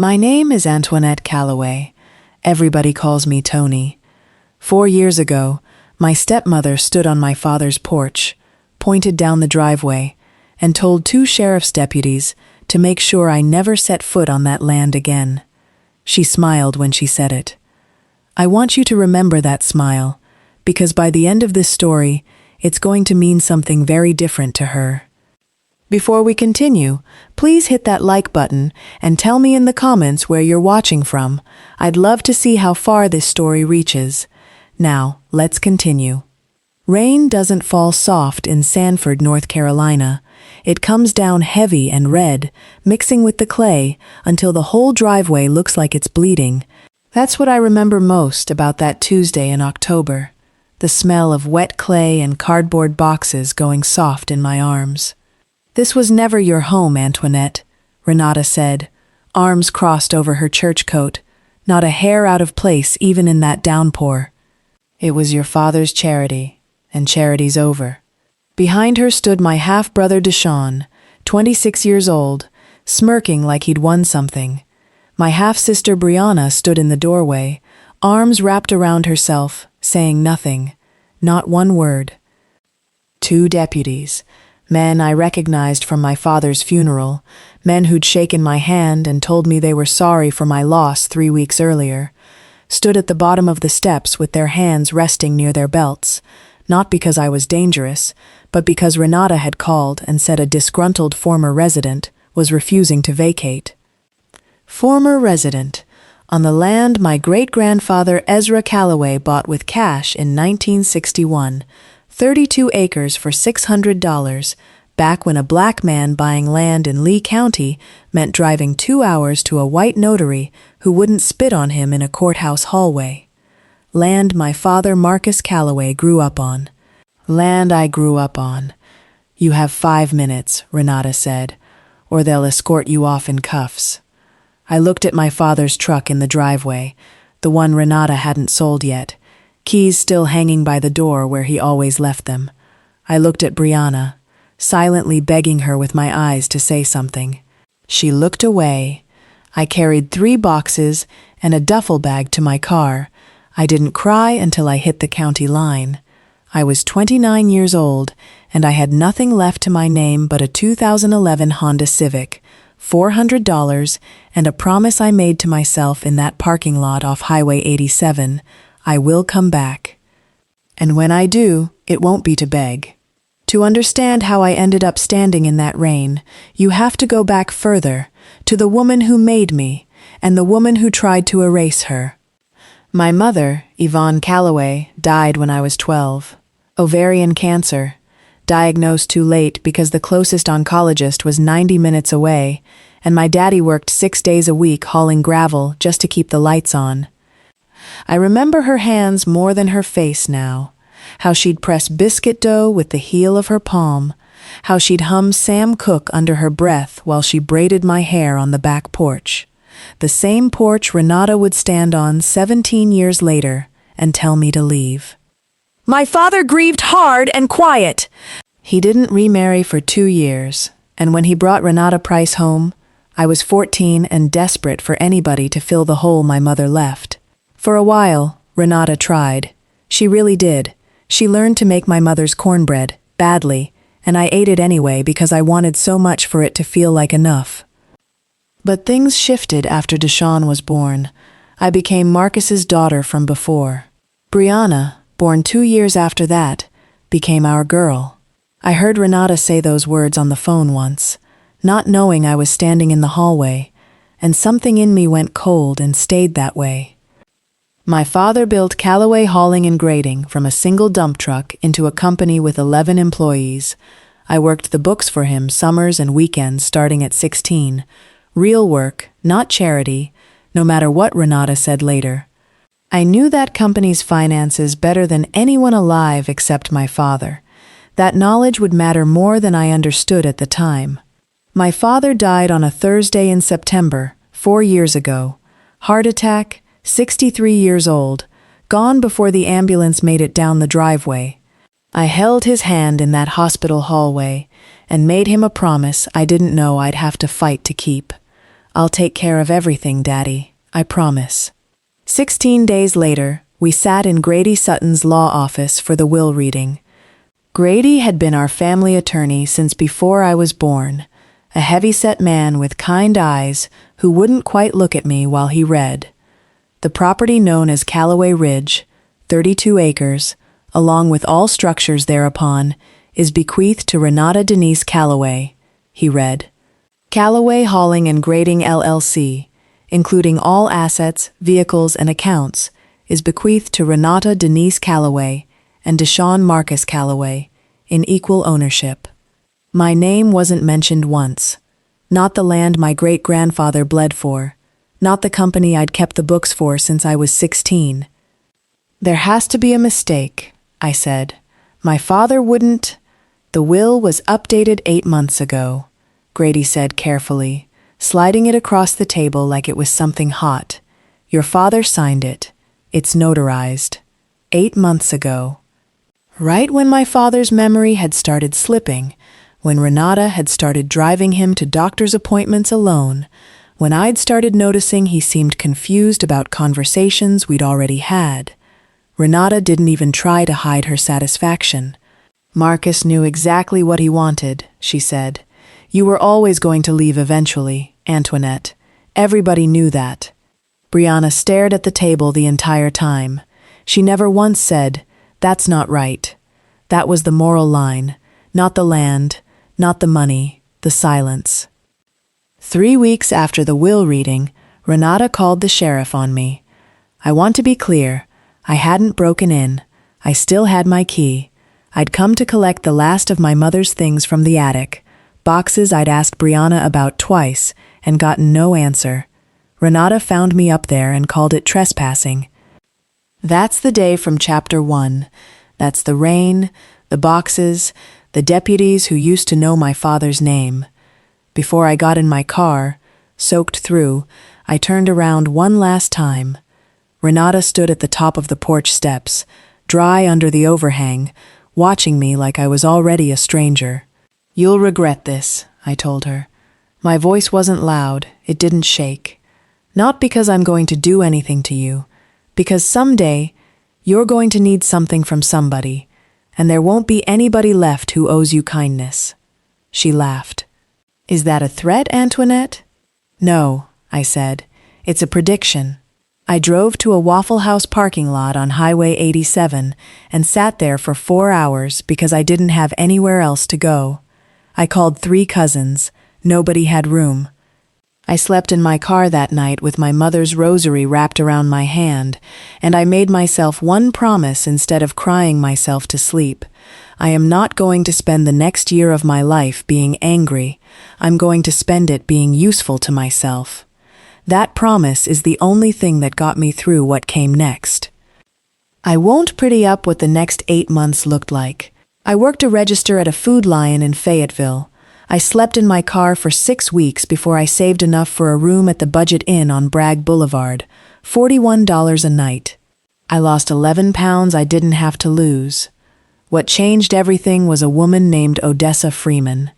My name is Antoinette Calloway. Everybody calls me Tony. 4 years ago, my stepmother stood on my father's porch, pointed down the driveway, and told 2 sheriff's deputies to make sure I never set foot on that land again. She smiled when she said it. I want you to remember that smile, because by the end of this story, it's going to mean something very different to her. Before we continue, please hit that like button and tell me in the comments where you're watching from. I'd love to see how far this story reaches. Now, let's continue. Rain doesn't fall soft in Sanford, North Carolina. It comes down heavy and red, mixing with the clay until the whole driveway looks like it's bleeding. That's what I remember most about that Tuesday in October. The smell of wet clay and cardboard boxes going soft in my arms. This was never your home, Antoinette, Renata said, arms crossed over her church coat, not a hair out of place even in that downpour. It was your father's charity, and charity's over. Behind her stood my half-brother Deshaun, 26 years old, smirking like he'd won something. My half-sister Brianna stood in the doorway, arms wrapped around herself, saying nothing, not one word. 2 deputies, men I recognized from my father's funeral, men who'd shaken my hand and told me they were sorry for my loss 3 weeks earlier, stood at the bottom of the steps with their hands resting near their belts, not because I was dangerous, but because Renata had called and said a disgruntled former resident was refusing to vacate. Former resident, on the land my great-grandfather Ezra Calloway bought with cash in 1961, 32 acres for $600, back when a black man buying land in Lee County meant driving 2 hours to a white notary who wouldn't spit on him in a courthouse hallway. Land my father Marcus Calloway grew up on. Land I grew up on. You have 5 minutes, Renata said, or they'll escort you off in cuffs. I looked at my father's truck in the driveway, the one Renata hadn't sold yet, keys still hanging by the door where he always left them. I looked at Brianna, silently begging her with my eyes to say something. She looked away. I carried 3 boxes and a duffel bag to my car. I didn't cry until I hit the county line. I was 29 years old, and I had nothing left to my name but a 2011 Honda Civic, $400, and a promise I made to myself in that parking lot off Highway 87, I will come back. And when I do, it won't be to beg. To understand how I ended up standing in that rain, you have to go back further, to the woman who made me, and the woman who tried to erase her. My mother, Yvonne Calloway, died when I was 12. Ovarian cancer. Diagnosed too late because the closest oncologist was 90 minutes away, and my daddy worked 6 days a week hauling gravel just to keep the lights on. I remember her hands more than her face now, how she'd press biscuit dough with the heel of her palm, how she'd hum Sam Cooke under her breath while she braided my hair on the back porch. The same porch Renata would stand on 17 years later and tell me to leave. My father grieved hard and quiet. He didn't remarry for 2 years, and when he brought Renata Price home, I was 14 and desperate for anybody to fill the hole my mother left. For a while, Renata tried. She really did. She learned to make my mother's cornbread, badly, and I ate it anyway because I wanted so much for it to feel like enough. But things shifted after Deshaun was born. I became Marcus's daughter from before. Brianna, born 2 years after that, became our girl. I heard Renata say those words on the phone once, not knowing I was standing in the hallway, and something in me went cold and stayed that way. My father built Calloway Hauling and Grading from a single dump truck into a company with 11 employees. I worked the books for him summers and weekends starting at 16. Real work, not charity, no matter what Renata said later. I knew that company's finances better than anyone alive except my father. That knowledge would matter more than I understood at the time. My father died on a Thursday in September, 4 years ago. Heart attack, 63 years old, gone before the ambulance made it down the driveway. I held his hand in that hospital hallway and made him a promise I didn't know I'd have to fight to keep. I'll take care of everything, Daddy. I promise. 16 days later, we sat in Grady Sutton's law office for the will reading. Grady had been our family attorney since before I was born, a heavy-set man with kind eyes who wouldn't quite look at me while he read. The property known as Callaway Ridge, 32 acres, along with all structures thereupon, is bequeathed to Renata Denise Callaway, he read. Callaway Hauling and Grading LLC, including all assets, vehicles, and accounts, is bequeathed to Renata Denise Callaway and Deshaun Marcus Callaway, in equal ownership. My name wasn't mentioned once. Not the land my great-grandfather bled for. Not the company I'd kept the books for since I was 16. There has to be a mistake, I said. My father wouldn't. The will was updated 8 months ago, Grady said carefully, sliding it across the table like it was something hot. Your father signed it. It's notarized. 8 months ago. Right when my father's memory had started slipping, when Renata had started driving him to doctor's appointments alone, when I'd started noticing he seemed confused about conversations we'd already had. Renata didn't even try to hide her satisfaction. Marcus knew exactly what he wanted, she said. You were always going to leave eventually, Antoinette. Everybody knew that. Brianna stared at the table the entire time. She never once said, "That's not right." That was the moral line. Not the land, not the money, the silence. 3 weeks after the will reading, Renata called the sheriff on me. I want to be clear. I hadn't broken in. I still had my key. I'd come to collect the last of my mother's things from the attic, boxes I'd asked Brianna about twice and gotten no answer. Renata found me up there and called it trespassing. That's the day from Chapter 1. That's the rain, the boxes, the deputies who used to know my father's name. Before I got in my car, soaked through, I turned around one last time. Renata stood at the top of the porch steps, dry under the overhang, watching me like I was already a stranger. You'll regret this, I told her. My voice wasn't loud, it didn't shake. Not because I'm going to do anything to you, because someday you're going to need something from somebody, and there won't be anybody left who owes you kindness. She laughed. Is that a threat, Antoinette? No, I said. It's a prediction. I drove to a Waffle House parking lot on Highway 87 and sat there for 4 hours because I didn't have anywhere else to go. I called 3 cousins. Nobody had room. I slept in my car that night with my mother's rosary wrapped around my hand, and I made myself one promise instead of crying myself to sleep. I am not going to spend the next year of my life being angry. I'm going to spend it being useful to myself. That promise is the only thing that got me through what came next. I won't pretty up what the next 8 months looked like. I worked a register at a Food Lion in Fayetteville. I slept in my car for 6 weeks before I saved enough for a room at the Budget Inn on Bragg Boulevard, $41 a night. I lost 11 pounds I didn't have to lose. What changed everything was a woman named Odessa Freeman.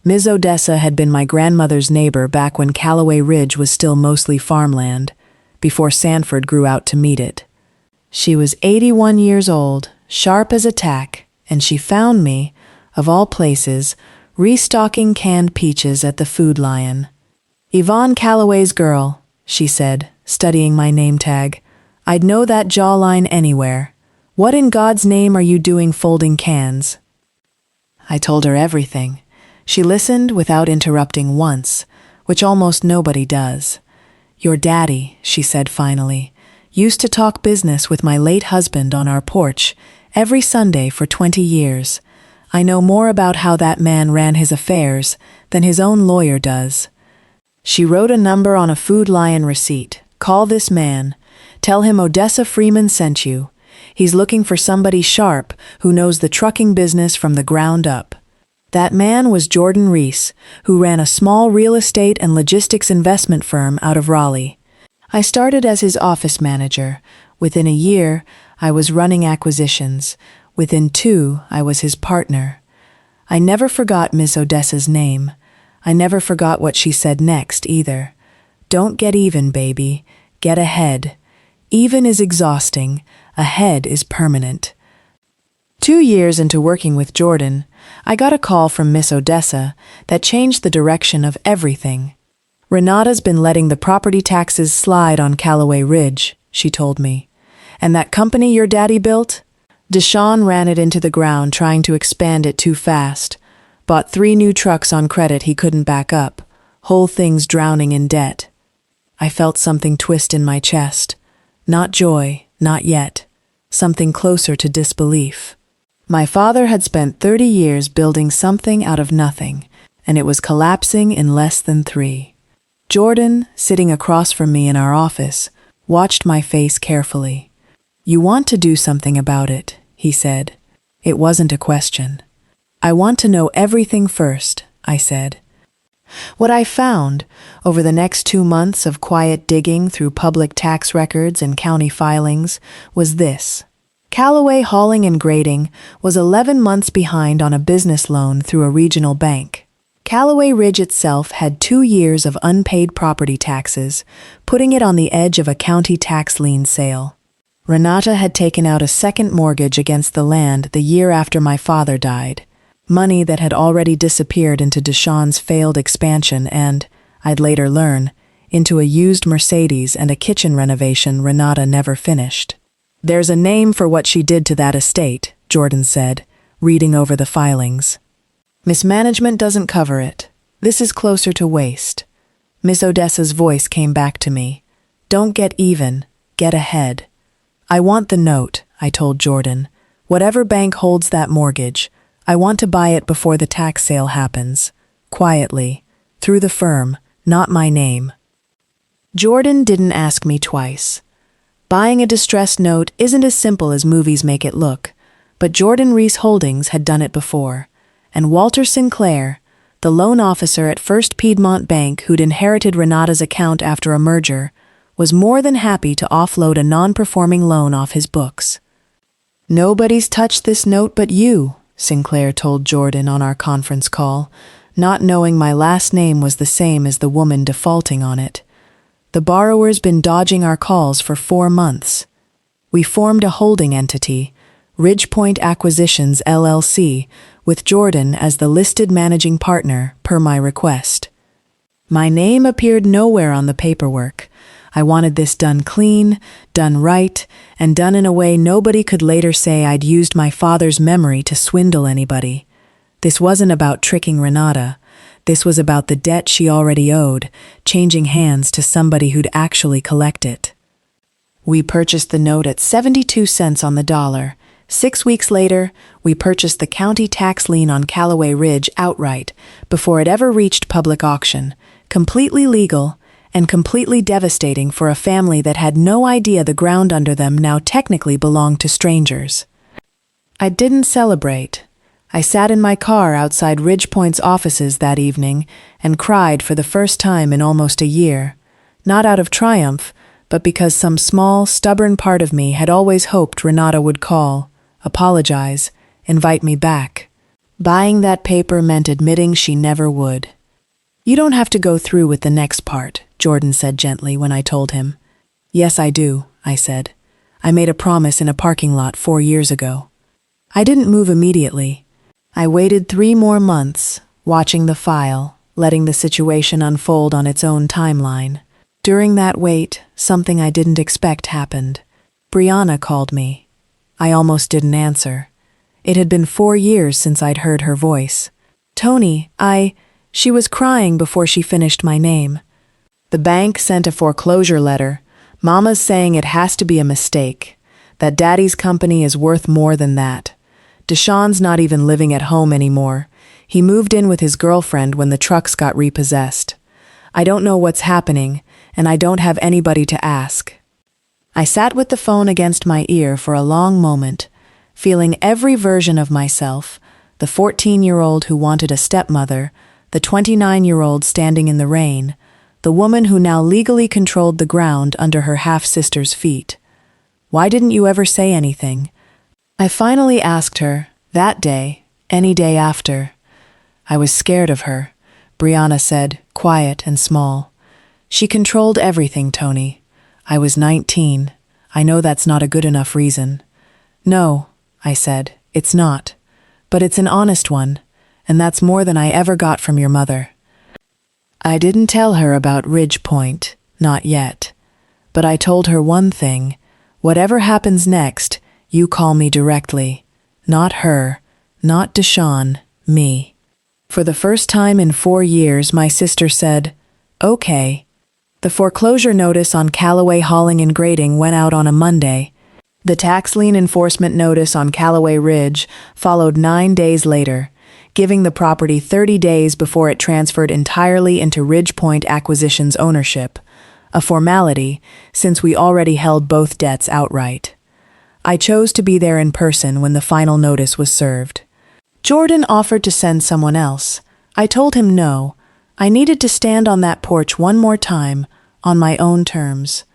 Ms. Odessa had been my grandmother's neighbor back when Callaway Ridge was still mostly farmland, before Sanford grew out to meet it. She was 81 years old, sharp as a tack, and she found me, of all places, restocking canned peaches at the Food Lion. Yvonne Callaway's girl, she said, studying my name tag. I'd know that jawline anywhere. What in God's name are you doing folding cans? I told her everything. She listened without interrupting once, which almost nobody does. Your daddy, she said finally, used to talk business with my late husband on our porch every Sunday for 20 years. I know more about how that man ran his affairs than his own lawyer does. She wrote a number on a Food Lion receipt. Call this man. Tell him Odessa Freeman sent you. He's looking for somebody sharp who knows the trucking business from the ground up. That man was Jordan Reese, who ran a small real estate and logistics investment firm out of Raleigh. I started as his office manager. Within a year, I was running acquisitions. Within 2, I was his partner. I never forgot Miss Odessa's name. I never forgot what she said next, either. Don't get even, baby. Get ahead. Even is exhausting. Ahead is permanent. 2 years into working with Jordan, I got a call from Miss Odessa that changed the direction of everything. Renata's been letting the property taxes slide on Callaway Ridge, she told me. And that company your daddy built? Deshawn ran it into the ground trying to expand it too fast. Bought 3 new trucks on credit he couldn't back up. Whole thing's drowning in debt. I felt something twist in my chest. Not joy, not yet. Something closer to disbelief. My father had spent 30 years building something out of nothing, and it was collapsing in less than 3. Jordan, sitting across from me in our office, watched my face carefully. "You want to do something about it," he said. It wasn't a question. "I want to know everything first," I said. What I found, over the next 2 months of quiet digging through public tax records and county filings, was this. Callaway Hauling and Grading was 11 months behind on a business loan through a regional bank. Callaway Ridge itself had 2 years of unpaid property taxes, putting it on the edge of a county tax lien sale. Renata had taken out a second mortgage against the land the year after my father died. Money that had already disappeared into Deshawn's failed expansion and, I'd later learn, into a used Mercedes and a kitchen renovation Renata never finished. "There's a name for what she did to that estate," Jordan said, reading over the filings. "Mismanagement doesn't cover it. This is closer to waste." Miss Odessa's voice came back to me. "Don't get even, get ahead." "I want the note," I told Jordan. "Whatever bank holds that mortgage, I want to buy it before the tax sale happens. Quietly. Through the firm, not my name." Jordan didn't ask me twice. Buying a distressed note isn't as simple as movies make it look, but Jordan Reese Holdings had done it before, and Walter Sinclair, the loan officer at First Piedmont Bank who'd inherited Renata's account after a merger, was more than happy to offload a non-performing loan off his books. "Nobody's touched this note but you," Sinclair told Jordan on our conference call, not knowing my last name was the same as the woman defaulting on it. "The borrower's been dodging our calls for 4 months. We formed a holding entity, Ridgepoint Acquisitions LLC, with Jordan as the listed managing partner per my request. My name appeared nowhere on the paperwork. I wanted this done clean, done right, and done in a way nobody could later say I'd used my father's memory to swindle anybody. This wasn't about tricking Renata. This was about the debt she already owed, changing hands to somebody who'd actually collect it. We purchased the note at 72 cents on the dollar. 6 weeks later, we purchased the county tax lien on Callaway Ridge outright, before it ever reached public auction, completely legal, and completely devastating for a family that had no idea the ground under them now technically belonged to strangers. I didn't celebrate. I sat in my car outside Ridgepoint's offices that evening and cried for the first time in almost a year, not out of triumph, but because some small, stubborn part of me had always hoped Renata would call, apologize, invite me back. Buying that paper meant admitting she never would. "You don't have to go through with the next part," Jordan said gently when I told him. "Yes, I do," I said. "I made a promise in a parking lot 4 years ago." I didn't move immediately. I waited 3 more months, watching the file, letting the situation unfold on its own timeline. During that wait, something I didn't expect happened. Brianna called me. I almost didn't answer. It had been 4 years since I'd heard her voice. "Tony, She was crying before she finished my name. "The bank sent a foreclosure letter. Mama's saying it has to be a mistake, that Daddy's company is worth more than that. Deshawn's not even living at home anymore. He moved in with his girlfriend when the trucks got repossessed. I don't know what's happening, and I don't have anybody to ask." I sat with the phone against my ear for a long moment, feeling every version of myself, the 14-year-old who wanted a stepmother, the 29-year-old standing in the rain, the woman who now legally controlled the ground under her half-sister's feet. "Why didn't you ever say anything?" I finally asked her, that day, any day after. "I was scared of her," Brianna said, quiet and small. She controlled everything, Tony. I was 19. I know that's not a good enough reason. No, I said, it's not. But it's an honest one, and that's more than I ever got from your mother. I didn't tell her about Ridge Point, not yet. But I told her one thing. Whatever happens next, you call me directly. Not her, not Deshawn, me. For the first time in 4 years, my sister said, "Okay." The foreclosure notice on Callaway Hauling and Grading went out on a Monday. The tax lien enforcement notice on Callaway Ridge followed 9 days later, giving the property 30 days before it transferred entirely into Ridge Point Acquisition's ownership, a formality since we already held both debts outright. I chose to be there in person when the final notice was served. Jordan offered to send someone else. I told him no. I needed to stand on that porch one more time, on my own terms.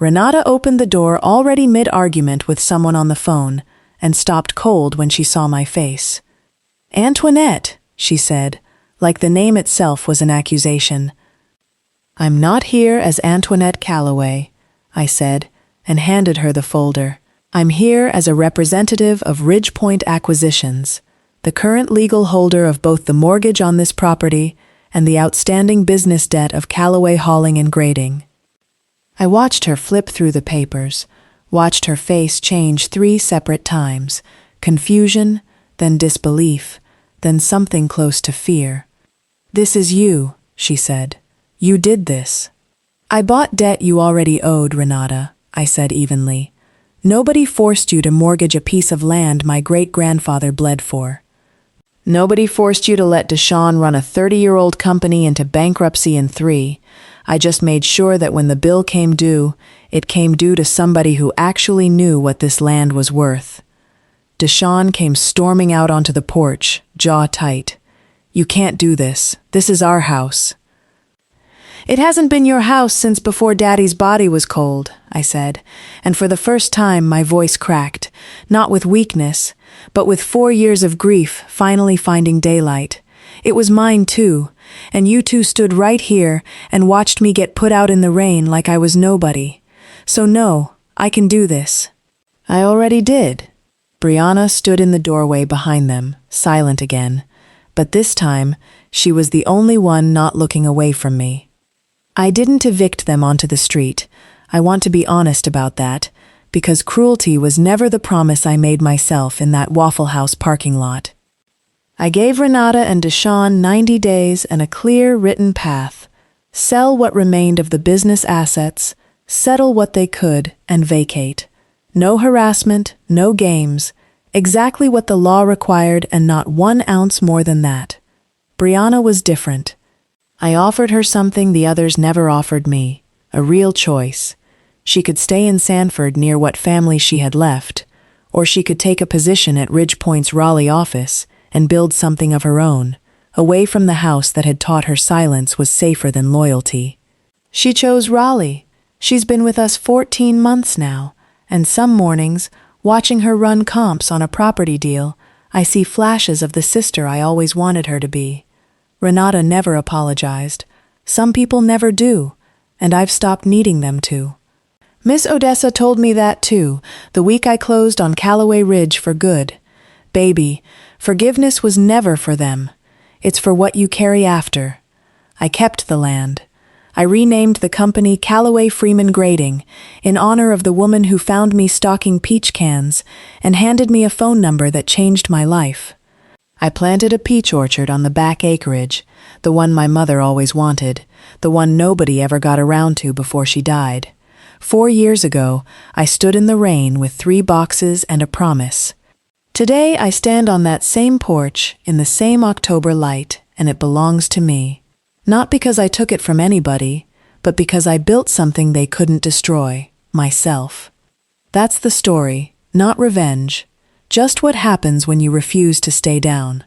Renata opened the door already mid-argument with someone on the phone and stopped cold when she saw my face. "Antoinette," she said, like the name itself was an accusation. "I'm not here as Antoinette Callaway," I said, and handed her the folder. "I'm here as a representative of Ridge Point Acquisitions, the current legal holder of both the mortgage on this property and the outstanding business debt of Callaway Hauling and Grading." I watched her flip through the papers, watched her face change 3 separate times, confusion, then disbelief, then something close to fear. "This is you," she said. "You did this." "I bought debt you already owed, Renata," I said evenly. "Nobody forced you to mortgage a piece of land my great-grandfather bled for. Nobody forced you to let Deshawn run a 30-year-old company into bankruptcy in 3. I just made sure that when the bill came due, it came due to somebody who actually knew what this land was worth." Deshawn came storming out onto the porch, jaw tight. "You can't do this. This is our house." "It hasn't been your house since before Daddy's body was cold," I said, and for the first time my voice cracked, not with weakness, but with 4 years of grief finally finding daylight. "It was mine too, and you two stood right here and watched me get put out in the rain like I was nobody. So no, I can do this." "I already did." Brianna stood in the doorway behind them, silent again, but this time she was the only one not looking away from me. "I didn't evict them onto the street. I want to be honest about that, because cruelty was never the promise I made myself in that Waffle House parking lot. I gave Renata and Deshawn 90 days and a clear written path. Sell what remained of the business assets, settle what they could, and vacate. No harassment, no games, exactly what the law required and not 1 ounce more than that. Brianna was different. I offered her something the others never offered me, a real choice. She could stay in Sanford near what family she had left, or she could take a position at Ridge Point's Raleigh office and build something of her own, away from the house that had taught her silence was safer than loyalty. She chose Raleigh. She's been with us 14 months now, and some mornings, watching her run comps on a property deal, I see flashes of the sister I always wanted her to be. Renata never apologized. Some people never do, and I've stopped needing them to. Miss Odessa told me that too, the week I closed on Callaway Ridge for good. Baby, forgiveness was never for them. It's for what you carry after. I kept the land. I renamed the company Callaway Freeman Grading in honor of the woman who found me stocking peach cans and handed me a phone number that changed my life. I planted a peach orchard on the back acreage, the one my mother always wanted, the one nobody ever got around to before she died. 4 years ago, I stood in the rain with 3 boxes and a promise. Today, I stand on that same porch in the same October light, and it belongs to me. Not because I took it from anybody, but because I built something they couldn't destroy, myself. That's the story, not revenge. Just what happens when you refuse to stay down.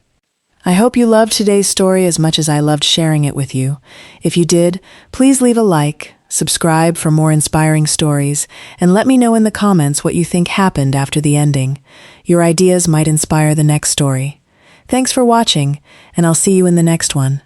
I hope you loved today's story as much as I loved sharing it with you. If you did, please leave a like, subscribe for more inspiring stories, and let me know in the comments what you think happened after the ending. Your ideas might inspire the next story. Thanks for watching, and I'll see you in the next one.